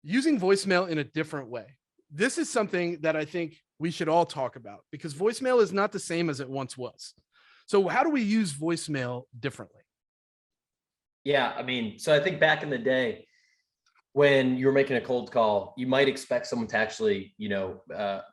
using voicemail in a different way. This is something that I think we should all talk about because voicemail is not the same as it once was. So how do we use voicemail differently? Yeah, I mean, so I think back in the day when you were making a cold call, you might expect someone to actually,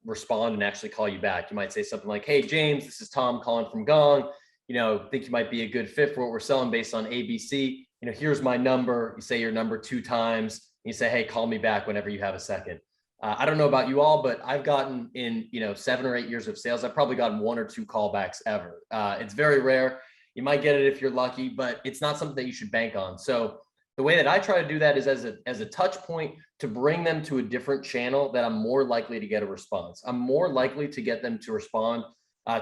respond and actually call you back. You might say something like, "Hey, James, this is Tom calling from Gong. Think you might be a good fit for what we're selling based on ABC. Here's my number." You say your number 2 times. You say, "Hey, call me back whenever you have a second." I don't know about you all, but I've gotten in, 7 or 8 years of sales, I've probably gotten 1 or 2 callbacks ever. It's very rare. You might get it if you're lucky, but it's not something that you should bank on. So the way that I try to do that is as a touch point to bring them to a different channel that I'm more likely to get a response. I'm more likely to get them to respond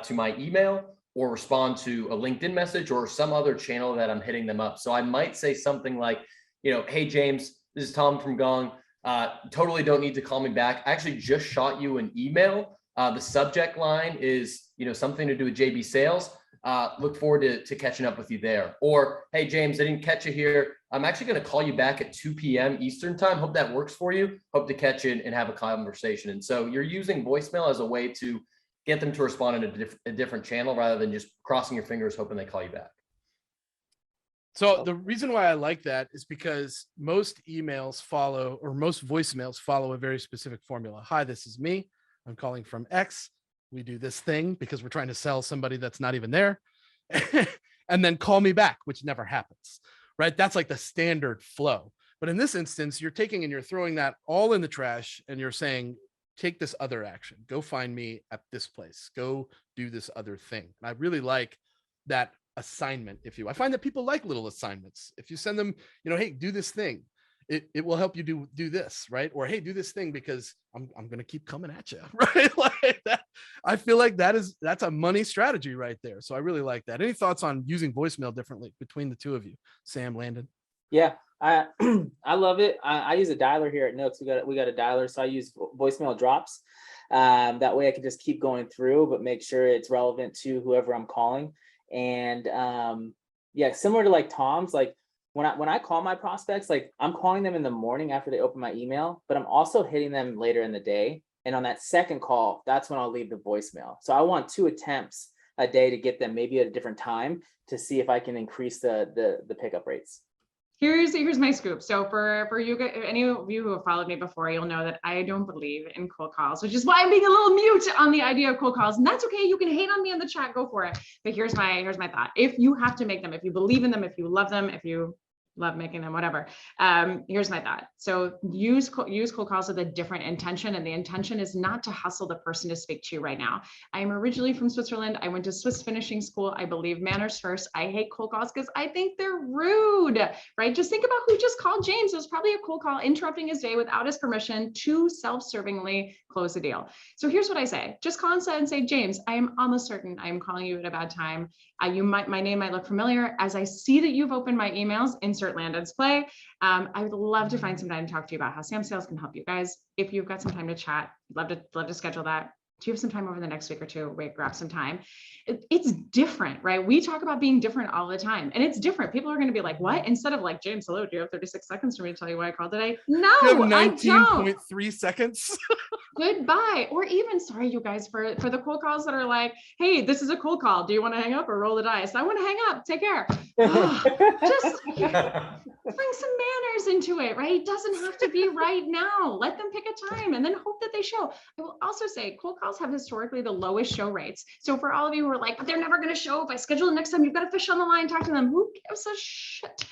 to my email or respond to a LinkedIn message or some other channel that I'm hitting them up. So I might say something like, "Hey, James, this is Tom from Gong. Totally don't need to call me back. I actually just shot you an email. The subject line is, something to do with JB sales. Look forward to catching up with you there." Or, "Hey, James, I didn't catch you here. I'm actually going to call you back at 2 p.m. Eastern time. Hope that works for you. Hope to catch you and have a conversation." And so you're using voicemail as a way to get them to respond in a different channel rather than just crossing your fingers, hoping they call you back. So the reason why I like that is because most emails follow, or most voicemails follow, a very specific formula. "Hi, this is me. I'm calling from X. We do this thing," because we're trying to sell somebody that's not even there. "And then call me back," which never happens, right? That's like the standard flow. But in this instance, you're taking and you're throwing that all in the trash and you're saying, "Take this other action. Go find me at this place. Go do this other thing." And I really like that assignment. I find that people like little assignments. If you send them, "Hey, do this thing. It will help you do this," right? Or, "Hey, do this thing because I'm going to keep coming at you," right? Like that. I feel like that's a money strategy right there. So I really like that. Any thoughts on using voicemail differently between the two of you, Sam, Landon? Yeah, I I love it. I use a dialer here at Nooks. We got a dialer, so I use voicemail drops. That way I can just keep going through, but make sure it's relevant to whoever I'm calling. And yeah, similar to like Tom's, like when I call my prospects, like I'm calling them in the morning after they open my email, but I'm also hitting them later in the day. And on that second call, that's when I'll leave the voicemail. So I want 2 attempts a day to get them maybe at a different time to see if I can increase the pickup rates. Here's my scoop. So for you guys, any of you who have followed me before, you'll know that I don't believe in cold calls, which is why I'm being a little mute on the idea of cold calls. And that's okay. You can hate on me in the chat, go for it. But here's my thought. If you have to make them, if you believe in them, if you love them, if you love making them, whatever. Here's my thought. So use cold calls with a different intention. And the intention is not to hustle the person to speak to you right now. I am originally from Switzerland. I went to Swiss finishing school. I believe manners first. I hate cold calls because I think they're rude, right? Just think about who just called James. It was probably a cold call interrupting his day without his permission to self-servingly close the deal. So here's what I say. Just call and say, "James, I am almost certain I am calling you at a bad time. My name might look familiar. As I see that you've opened my emails, insert Landon's play. I would love to find some time to talk to you about how Sam Sales can help you guys. If you've got some time to chat, love to schedule that. Do you have some time over the next week or two? Wait, grab some time." It's different, right? We talk about being different all the time, and it's different. People are going to be like, "What?" Instead of like, "James, hello, do you have 36 seconds for me to tell you why I called today?" No, You have I don't. 19.3 seconds. Goodbye. Or even, sorry, you guys, for the cold calls that are like, "Hey, this is a cold call. Do you want to hang up or roll the dice?" I want to hang up. Take care. Just bring some manners into it, right? It doesn't have to be right now. Let them pick a time and then hope that they show. I will also say cold calls have historically the lowest show rates. So for all of you who are like, "But they're never going to show. If I schedule it next time, you've got a fish on the line, talk to them." Who gives a shit?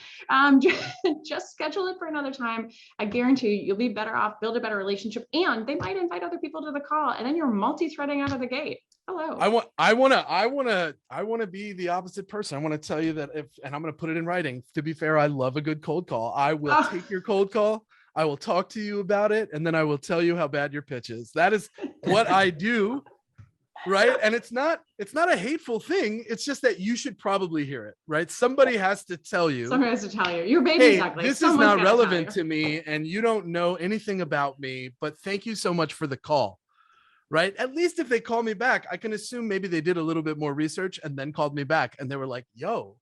Just schedule it for another time. I guarantee you'll be better off, build a better relationship, and they might invite other people to the call, and then you're multi-threading out of the gate. Hello. I want to be the opposite person. I want to tell you that and I'm going to put it in writing. To be fair, I love a good cold call. I will take your cold call. I will talk to you about it, and then I will tell you how bad your pitch is. That is what I do. Right. And it's not a hateful thing. It's just that you should probably hear it. Right. Somebody has to tell you. Somebody has to tell you. Your baby's ugly. This is not relevant to me, and you don't know anything about me, but thank you so much for the call. Right. At least if they call me back, I can assume maybe they did a little bit more research and then called me back and they were like, "Yo,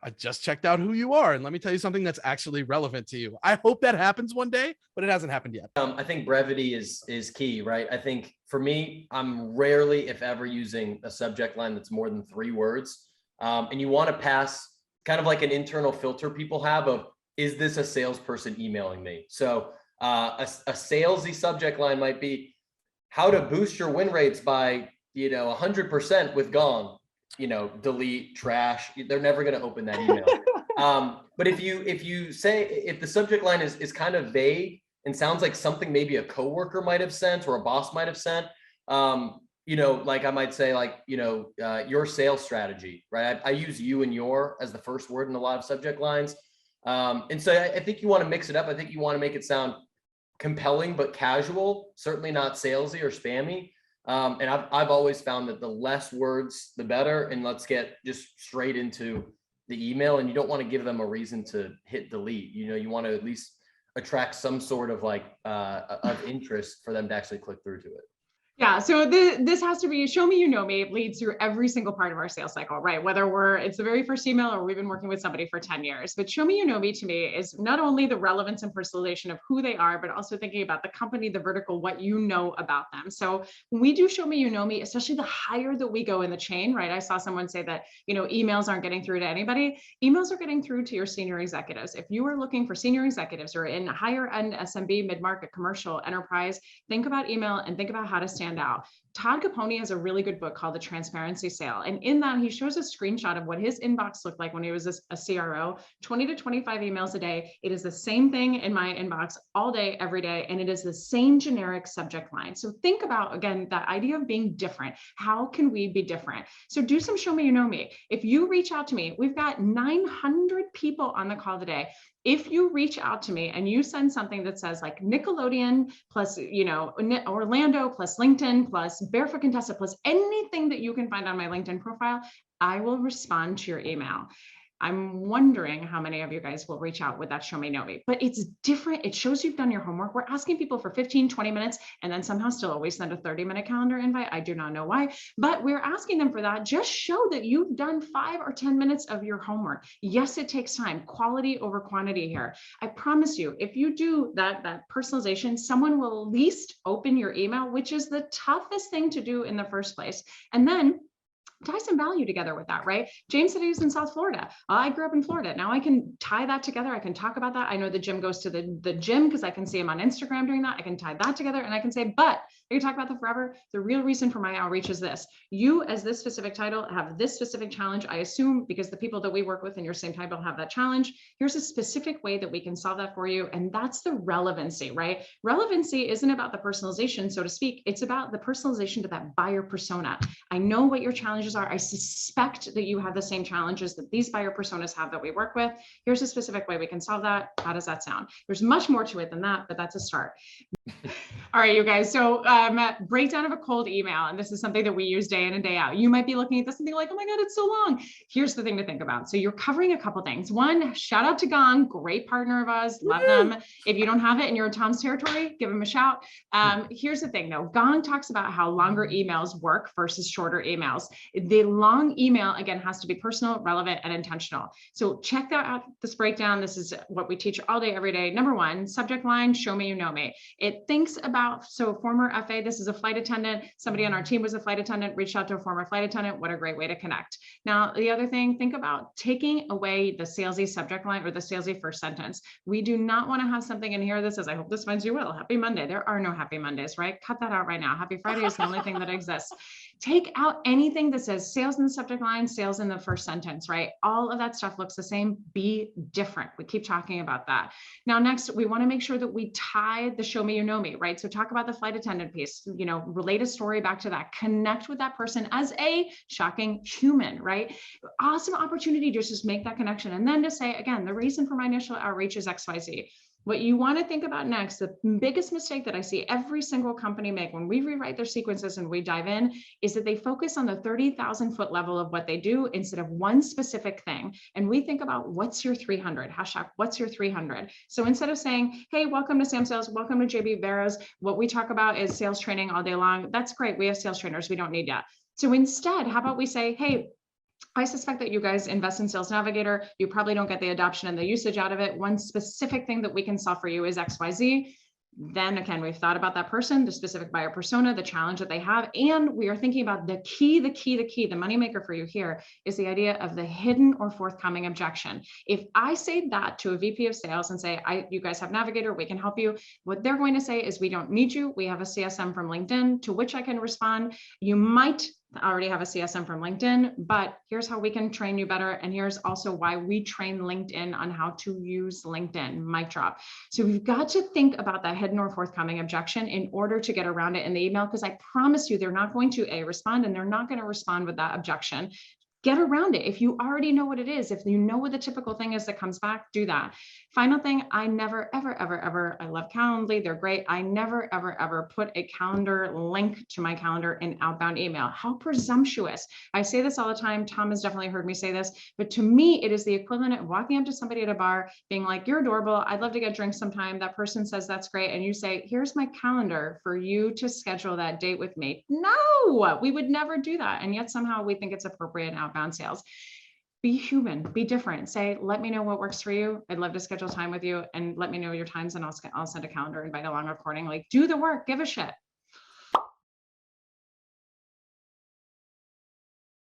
I just checked out who you are, and let me tell you something that's actually relevant to you. I hope that happens one day, but it hasn't happened yet. I think brevity is key, right? I think for me, I'm rarely, if ever, using a subject line that's more than 3 words. And you want to pass kind of like an internal filter people have of, is this a salesperson emailing me? So a salesy subject line might be how to boost your win rates by, 100% with Gong. Delete, trash. They're never going to open that email. But if the subject line is kind of vague and sounds like something maybe a coworker might have sent or a boss might have sent, like I might say, like, your sales strategy, right? I use you and your as the first word in a lot of subject lines. And so I think you want to mix it up. I think you want to make it sound compelling, but casual, certainly not salesy or spammy. And I've always found that the less words, the better. And let's get just straight into the email. And you don't want to give them a reason to hit delete. You want to at least attract some sort of of interest for them to actually click through to it. Yeah, so this has to be show me you know me. It bleeds through every single part of our sales cycle, right? Whether it's the very first email or we've been working with somebody for 10 years. But show me you know me to me is not only the relevance and personalization of who they are, but also thinking about the company, the vertical, what you know about them. So when we do show me you know me, especially the higher that we go in the chain, right? I saw someone say that, emails aren't getting through to anybody. Emails are getting through to your senior executives. If you are looking for senior executives or in higher end SMB, mid-market, commercial, enterprise, think about email and think about how to stand out. Todd Capone has a really good book called The Transparency Sale. And in that, he shows a screenshot of what his inbox looked like when he was a CRO, 20 to 25 emails a day. It is the same thing in my inbox all day, every day. And it is the same generic subject line. So think about, again, that idea of being different. How can we be different? So do some show me you know me. If you reach out to me, we've got 900 people on the call today. If you reach out to me and you send something that says like Nickelodeon plus, Orlando plus LinkedIn plus Barefoot Contessa plus anything that you can find on my LinkedIn profile, I will respond to your email. I'm wondering how many of you guys will reach out with that show me know me, but it's different. It shows you've done your homework. We're asking people for 15, 20 minutes and then somehow still always send a 30-minute calendar invite. I do not know why, but we're asking them for that. Just show that you've done 5 or 10 minutes of your homework. Yes, it takes time, quality over quantity here. I promise you, if you do that personalization, someone will at least open your email, which is the toughest thing to do in the first place. And then tie some value together with that, right? James said he was in South Florida. I grew up in Florida. Now I can tie that together. I can talk about that. I know the Jim goes to the gym because I can see him on Instagram doing that. I can tie that together and I can say, but I can talk about that forever. The real reason for my outreach is this. You as this specific title have this specific challenge. I assume because the people that we work with in your same title have that challenge. Here's a specific way that we can solve that for you. And that's the relevancy, right? Relevancy isn't about the personalization, so to speak. It's about the personalization to that buyer persona. I know what your challenges are. I suspect that you have the same challenges that these buyer personas have that we work with. Here's a specific way we can solve that. How does that sound? There's much more to it than that, but that's a start. All right, you guys. So breakdown of a cold email. And this is something that we use day in and day out. You might be looking at this and be like, oh my God, it's so long. Here's the thing to think about. So you're covering a couple things. One, shout out to Gong, great partner of ours. Love them. If you don't have it and you're in Tom's territory, give them a shout. Here's the thing though. Gong talks about how longer emails work versus shorter emails. The long email, again, has to be personal, relevant, and intentional. So check that out, this breakdown. This is what we teach all day, every day. Number one, subject line, show me you know me. It thinks about, so former FA, this is a flight attendant. Somebody on our team was a flight attendant, reached out to a former flight attendant. What a great way to connect. Now, the other thing, think about taking away the salesy subject line or the salesy first sentence. We do not want to have something in here that says, I hope this finds you well. Happy Monday. There are no happy Mondays, right? Cut that out right now. Happy Friday is the only thing that exists. Take out anything that says sales in the subject line, sales in the first sentence, right? All of that stuff looks the same. Be different. We keep talking about that. Now, next, we want to make sure that we tie the show me you know me, right? So talk about the flight attendant piece, relate a story back to that, connect with that person as a shocking human, right? Awesome opportunity to just make that connection. And then to say, again, the reason for my initial outreach is XYZ. What you want to think about next, the biggest mistake that I see every single company make when we rewrite their sequences and we dive in, is that they focus on the 30,000 foot level of what they do instead of one specific thing. And we think about what's your 300, hashtag what's your 300. So instead of saying, hey, welcome to Sam Sales, welcome to JB Barrows, what we talk about is sales training all day long. That's great. We have sales trainers. We don't need that. So instead, how about we say, hey, I suspect that you guys invest in Sales Navigator. You probably don't get the adoption and the usage out of it. One specific thing that we can solve for you is XYZ. Then again, we've thought about that person, the specific buyer persona, the challenge that they have, and we are thinking about the moneymaker for you here is the idea of the hidden or forthcoming objection. If I say that to a VP of sales and say, you guys have Navigator, we can help you, what they're going to say is, we don't need you. We have a CSM from LinkedIn, to which I can respond, you might already have a CSM from LinkedIn, but here's how we can train you better. And here's also why we train LinkedIn on how to use LinkedIn. Mic drop. So we've got to think about that hidden or forthcoming objection in order to get around it in the email, because I promise you, they're not going to respond, and they're not going to respond with that objection. Get around it. If you already know what it is, if you know what the typical thing is that comes back, do that. Final thing, I never, ever, ever, ever, I love Calendly. They're great. I never, ever, ever put a calendar link to my calendar in outbound email. How presumptuous. I say this all the time. Tom has definitely heard me say this, but to me, it is the equivalent of walking up to somebody at a bar, being like, you're adorable. I'd love to get drinks sometime. That person says, that's great. And you say, here's my calendar for you to schedule that date with me. No, we would never do that. And yet somehow we think it's appropriate in outbound sales. Be human, be different. Say, let me know what works for you. I'd love to schedule time with you, and let me know your times, and I'll send a calendar invite along accordingly. Do the work, give a shit.